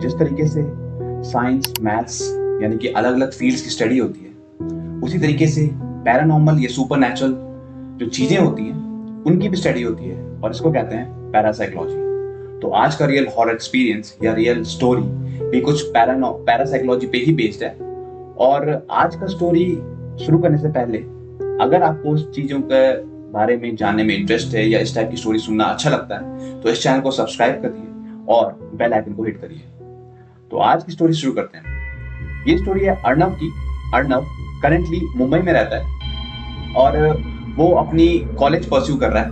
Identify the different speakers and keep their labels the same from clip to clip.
Speaker 1: जिस तरीके से साइंस, मैथ्स यानी कि अलग अलग फील्ड्स की स्टडी होती है, उसी तरीके से पैरानॉर्मल या सुपरनैचुरल जो चीजें होती हैं उनकी भी स्टडी होती है, और इसको कहते हैं पैरासाइकोलॉजी। तो आज का रियल हॉरर एक्सपीरियंस या रियल स्टोरी भी कुछ पैरासाइकोलॉजी पे ही बेस्ड है। और आज का स्टोरी शुरू करने से पहले अगर आपको उस चीजों के बारे में जानने में इंटरेस्ट है या इस टाइप की स्टोरी सुनना अच्छा लगता है तो इस चैनल को सब्सक्राइब करिए और बेल आइकन को हिट करिए। तो आज की स्टोरी शुरू करते हैं। ये स्टोरी है अर्णव की। अर्णव करेंटली मुंबई में रहता है और वो अपनी कॉलेज परस्यू कर रहा है।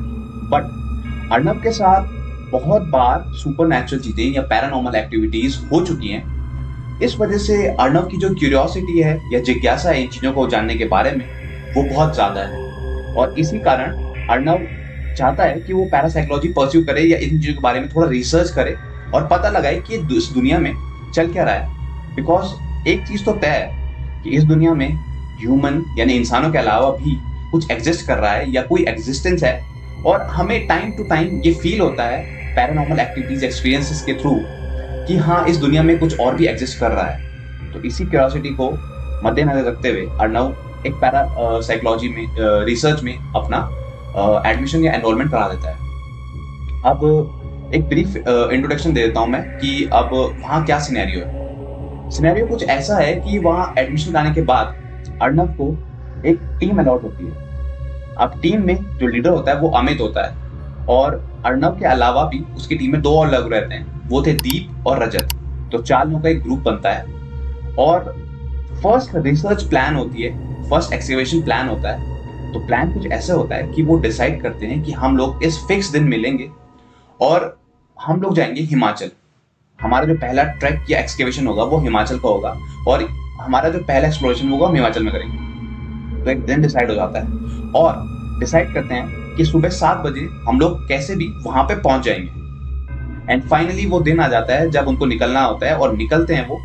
Speaker 1: बट अर्णव के साथ बहुत बार सुपरनैचुरल चीजें या पैरानॉर्मल एक्टिविटीज हो चुकी हैं। इस वजह से अर्णव की जो क्यूरियोसिटी है या जिज्ञासा है इन चीजों को जानने के बारे में वो बहुत ज्यादा है, और इसी कारण अर्णव चाहता है कि वो पैरासाइकोलॉजी परस्यू करे या इन चीजों के बारे में थोड़ा रिसर्च करे और पता लगाए कि इस दुनिया में चल क्या रहा है। बिकॉज एक चीज तो तय है कि इस दुनिया में ह्यूमन यानी इंसानों के अलावा भी कुछ एग्जिस्ट कर रहा है या कोई एग्जिस्टेंस है, और हमें टाइम टू टाइम ये फील होता है पैरानॉर्मल एक्टिविटीज एक्सपीरियंसेस के थ्रू कि हाँ, इस दुनिया में कुछ और भी एग्जिस्ट कर रहा है। तो इसी क्यूरियोसिटी को मद्देनजर रखते हुए अर्णव एक पैरा साइकोलॉजी में रिसर्च में अपना एडमिशन या एनरोलमेंट करा देता है। अब एक ब्रीफ इंट्रोडक्शन दे देता हूं मैं कि अब वहाँ क्या सिनेरियो है। सिनेरियो कुछ ऐसा है कि वहाँ एडमिशन कराने के बाद अर्णव को एक टीम अलॉट होती है। अब टीम में जो लीडर होता है वो अमित होता है, और अर्णव के अलावा भी उसकी टीम में दो और लोग रहते हैं, वो थे दीप और रजत। तो 4 लोगों का एक ग्रुप बनता है और फर्स्ट रिसर्च प्लान होती है, फर्स्ट एक्सकवेशन प्लान होता है। तो प्लान कुछ ऐसा होता है कि वो डिसाइड करते हैं कि हम लोग इस फिक्स दिन मिलेंगे और हम लोग जाएंगे हिमाचल। हमारा जो पहला ट्रैक या एक्सकवेशन होगा वो हिमाचल का होगा, और हमारा जो पहला एक्सप्लोरेशन होगा हम हिमाचल में करेंगे। तो एक दिन डिसाइड हो जाता है और डिसाइड करते हैं कि सुबह 7 बजे हम लोग कैसे भी वहां पे पहुंच जाएंगे। एंड फाइनली वो दिन आ जाता है जब उनको निकलना होता है, और निकलते हैं वो,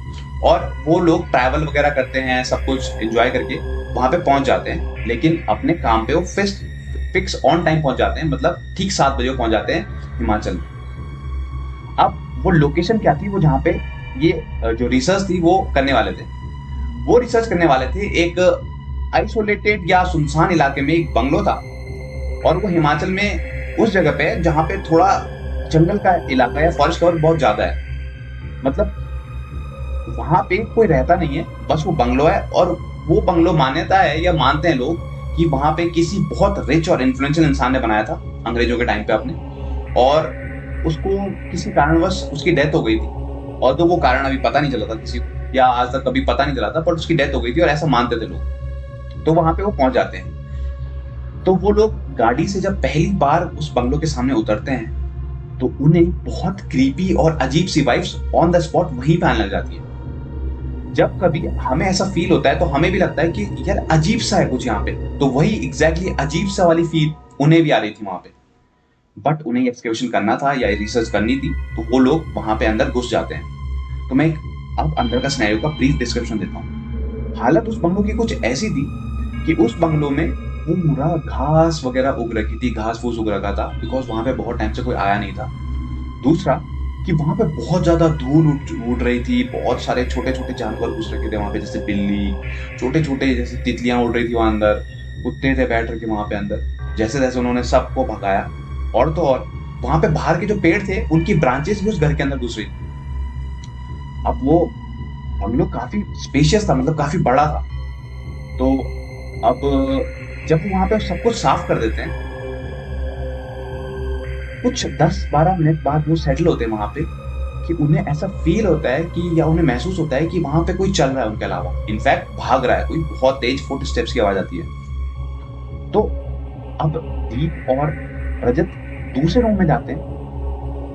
Speaker 1: और वो लोग ट्रैवल वगैरह करते हैं, सब कुछ एंजॉय करके वहां पे पहुंच जाते हैं। लेकिन अपने काम पे वो फिक्स ऑन टाइम पहुंच जाते हैं, मतलब ठीक 7 बजे पहुंच जाते हैं हिमाचल में। अब वो लोकेशन क्या थी, वो जहाँ पे ये जो रिसर्च थी वो करने वाले थे, वो रिसर्च करने वाले थे एक आइसोलेटेड या सुनसान इलाके में एक बंगलो था, और वो हिमाचल में उस जगह पे जहाँ पे थोड़ा जंगल का इलाका या फॉरेस्ट कवर बहुत ज्यादा है। मतलब वहां पे कोई रहता नहीं है, बस वो बंगलो है। और वो बंगलो मान्यता है या मानते हैं लोग कि वहां पे किसी बहुत रिच और इन्फ्लुएंशियल इंसान ने बनाया था अंग्रेजों के टाइम पे अपने, और उसको किसी कारणवश उसकी डेथ हो गई थी। और तो वो कारण अभी पता नहीं चला था किसी को, या आज तक कभी पता नहीं चला था, पर उसकी डेथ हो गई थी और ऐसा मानते थे लोग। तो वहां पे वो पहुंच जाते हैं। तो वो लोग गाड़ी से जब पहली बार उस बंगलो के सामने उतरते हैं तो उन्हें बहुत क्रीपी और अजीब सी वाइब्स ऑन द स्पॉट वहीं पे आने लग जाती है। जब कभी हमें ऐसा फील होता है तो हमें भी लगता है कि यार अजीब सा है कुछ यहाँ पे, तो वही एग्जैक्टली अजीब सा वाली फील उन्हें भी आ रही थी वहां पे। बट उन्हें एक्सकवेशन करना था या रिसर्च करनी थी, तो वो लोग वहां पे अंदर घुस जाते हैं। तो मैं अब अंदर का सिनेरियो का ब्रीफ डिस्क्रिप्शन देता हूँ। हालत उस बंगलो की कुछ ऐसी थी कि उस बंगलो में पूरा घास वगैरह उग रखी थी, घास फूस उग रखा था, बिकॉज वहां पे बहुत टाइम से कोई आया नहीं था। दूसरा कि वहां पे बहुत ज्यादा धूल उड़ रही थी, बहुत सारे छोटे छोटे जानवर घुस रखे थे वहां पे, जैसे बिल्ली, छोटे छोटे जैसे तितलियां उड़ रही थी वहां अंदर, कुत्ते थे बैठ रखे वहां पे अंदर। जैसे जैसे उन्होंने सबको भगाया, और तो और वहां पे बाहर के जो पेड़ थे उनकी ब्रांचेस भी उस घर के अंदर घुस रही थी। अब वो बंगलो काफी स्पेशियस था, मतलब काफी बड़ा था। तो अब जब वहां पे सब कुछ साफ कर देते हैं, कुछ 10-12 मिनट बाद वो सेटल होते हैं वहां पे, कि उन्हें ऐसा फील होता है कि, या उन्हें महसूस होता है कि वहां पे कोई चल रहा है उनके अलावा, इनफैक्ट भाग रहा है कोई, बहुत तेज फुट स्टेप्स की आवाज आती है। तो अब दीप और रजत दूसरे रूम में जाते हैं।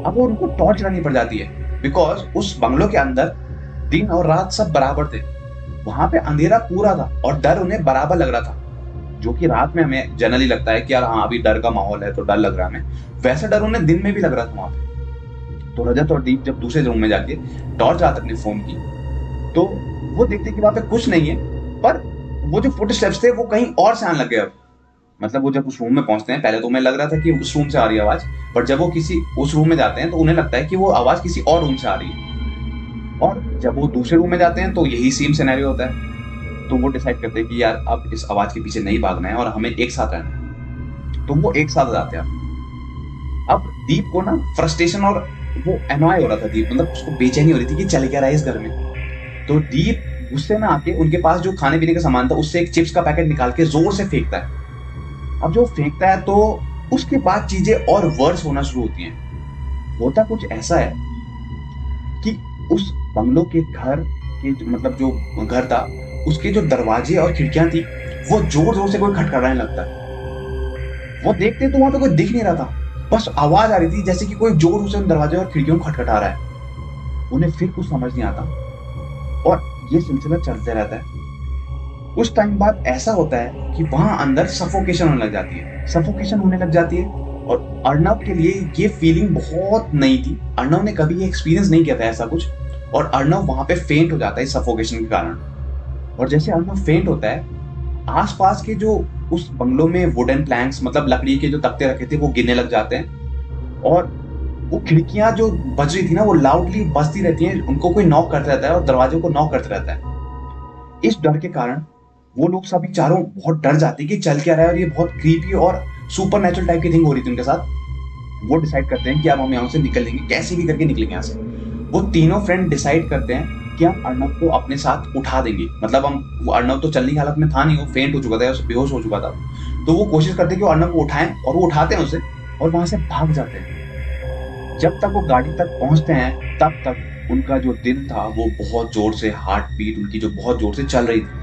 Speaker 1: अब वो उनको टॉर्च लगानी पड़ जाती है, बिकॉज उस बंगलो के अंदर दिन और रात सब बराबर थे। वहां पे अंधेरा पूरा था और डर उन्हें बराबर लग रहा था, जो कि रात में हमें जनरली लगता है कि यार हाँ अभी डर का माहौल है तो डर लग रहा है हमें, वैसा डर उन्हें दिन में भी लग रहा था वहां पे। तो रजत और दीप जब दूसरे रूम में जाके टॉर्च चलाते अपने फोन की, तो वो देखते कि वहां पे कुछ नहीं है, पर वो जो फुट स्टेप्स थे वो कहीं और से आने लग गए। अब मतलब वो जब उस रूम में पहुंचते हैं, पहले तो उन्हें लग रहा था कि उस रूम से आ रही है आवाज, बट जब वो किसी उस रूम में जाते हैं तो उन्हें लगता है कि वो आवाज किसी और रूम से आ रही है। और जब वो दूसरे रूम में जाते हैं तो यही सेम सिनेरियो होता है। तो वो डिसाइड करते हैं कि यार अब इस आवाज के पीछे नहीं भागना है और हमें एक साथ रहना है। तो वो एक साथ जाते हैं। अब दीप को ना फ्रस्ट्रेशन और वो एनॉय हो रहा था। दीप मतलब उसको बेचैनी हो रही थी कि चल क्या रहा है इस घर में। तो दीप गुस्से में आके उनके पास जो खाने पीने का सामान था उससे एक चिप्स का पैकेट निकाल के जोर से फेंकता है। अब जो फेंकता है तो उसके बाद चीजें और वर्स होना शुरू होती हैं। होता कुछ ऐसा है कि उस बंगलो के घर के मतलब जो घर था उसके जो दरवाजे और खिड़कियां थी वो जोर जोर से कोई खटखटाने लगता है। वो देखते तो वहां पे कोई दिख नहीं रहा था, बस आवाज आ रही थी जैसे कि कोई जोर से उन दरवाजे और खिड़कियों को खटखटा रहा है। उन्हें फिर कुछ समझ नहीं आता और ये सिलसिला चलते रहता है। कुछ टाइम बाद ऐसा होता है कि वहां अंदर सफोकेशन होने लग जाती है। सफोकेशन होने लग जाती है और अर्नब के लिए ये फीलिंग बहुत नई थी। अर्नब ने कभी ये एक्सपीरियंस नहीं किया था ऐसा कुछ। और अर्नब वहां पे फेंट हो जाता है सफोकेशन के कारण। और जैसे अर्नब फेंट होता है, आसपास के जो उस बंगलो में वुडन प्लैंक्स मतलब लकड़ी के जो तख्ते रखे थे वो गिरने लग जाते हैं। और वो खिड़कियां जो बज रही थी ना वो लाउडली बजती रहती हैं। उनको कोई नॉक करता रहता है और दरवाजे को नॉक करता रहता है। इस डर के कारण वो लोग सभी चारों बहुत डर जाते हैं कि चल क्या रहा है और ये बहुत क्रीपी और super natural type key thing हो रही थी उनके साथ। वो डिसाइड करते हैं कि अब हम यहाँ से निकल लेंगे, कैसे भी करके निकलेंगे यहाँ से। वो तीनों फ्रेंड डिसाइड करते हैं कि हम अर्नब को अपने साथ उठा देंगे। मतलब हम वो अर्नब तो चलने की हालत में था नहीं, वो फेंट हो चुका था, बेहोश हो चुका था। तो वो कोशिश करते हैं कि वो अर्नब को उठाएं और वो उठाते हैं उसे और वहां से भाग जाते हैं। जब तक वो गाड़ी तक पहुंचते हैं तब तक उनका जो दिल था वो बहुत जोर से हार्ट बीट उनकी जो बहुत जोर से चल रही थी।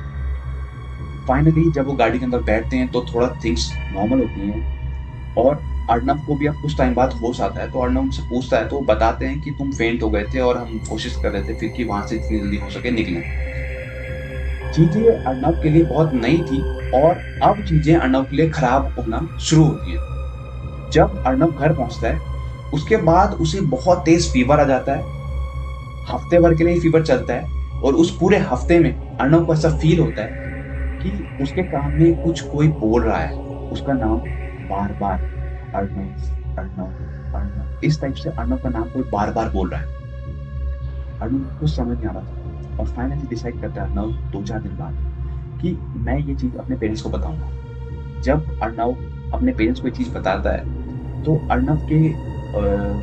Speaker 1: फाइनली जब वो गाड़ी के अंदर बैठते हैं तो थोड़ा थिंग्स नॉर्मल होती हैं और अर्नब को भी अब कुछ टाइम बाद होश आता है। तो अर्नब उनसे पूछता है तो वो बताते हैं कि तुम फेंट हो गए थे और हम कोशिश कर रहे थे फिर कि वहां से जितनी जल्दी हो सके निकलें। चीजें अर्नब के लिए बहुत नई थी और अब चीजें अर्नब के लिए खराब होना शुरू होती है। जब अर्नब घर पहुंचता है उसके बाद उसे बहुत तेज फीवर आ जाता है। हफ्ते भर के लिए फीवर चलता है और उस पूरे हफ्ते में अर्नब को ऐसा फील होता है कि उसके कान में कुछ कोई बोल रहा है उसका नाम बार बार, अर्नब अर्नब अर्नब, इस टाइप से अर्नब का नाम कोई बार बार बोल रहा है। अर्नब को कुछ समझ नहीं आ रहा था और फाइनली डिसाइड करता है अर्नब 2-4 दिन बाद कि मैं ये चीज अपने पेरेंट्स को बताऊंगा। जब अर्नब अपने पेरेंट्स को ये चीज बताता है तो अर्नब के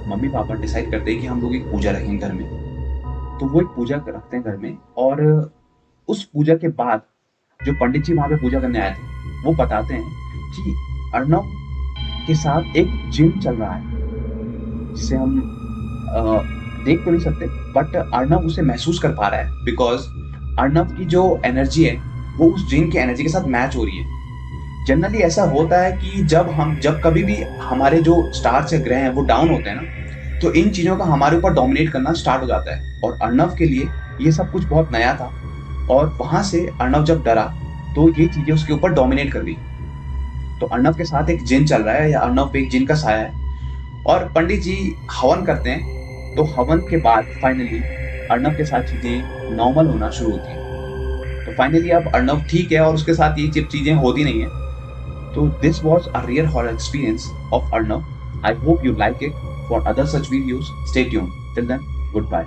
Speaker 1: मम्मी पापा डिसाइड करते हैं कि हम लोग एक पूजा रखेंगे घर में। तो वो एक पूजा रखते हैं घर में और उस पूजा के बाद जो पंडित जी वहां पे पूजा करने आए थे वो बताते हैं कि अर्नब के साथ एक जिन चल रहा है जिसे हम देख तो नहीं सकते बट अर्नब उसे महसूस कर पा रहा है बिकॉज अर्नब की जो एनर्जी है वो उस जिन की एनर्जी के साथ मैच हो रही है। जनरली ऐसा होता है कि जब कभी भी हमारे जो स्टार्स या ग्रह हैं वो डाउन होते हैं ना तो इन चीजों का हमारे ऊपर डोमिनेट करना स्टार्ट हो जाता है। और अर्नब के लिए ये सब कुछ बहुत नया था और वहां से अर्नब जब डरा तो ये चीजें उसके ऊपर डोमिनेट कर गई। तो अर्नब के साथ एक जिन चल रहा है या अर्नब पे एक जिन का साया है और पंडित जी हवन करते हैं। तो हवन के बाद फाइनली अर्नब के साथ चीजें नॉर्मल होना शुरू होती है। तो फाइनली अब अर्नब ठीक है और उसके साथ ये चीजें होती नहीं है। So this was a real horror experience of Arnav. I hope you like it. For other such videos, stay tuned. Till then, goodbye.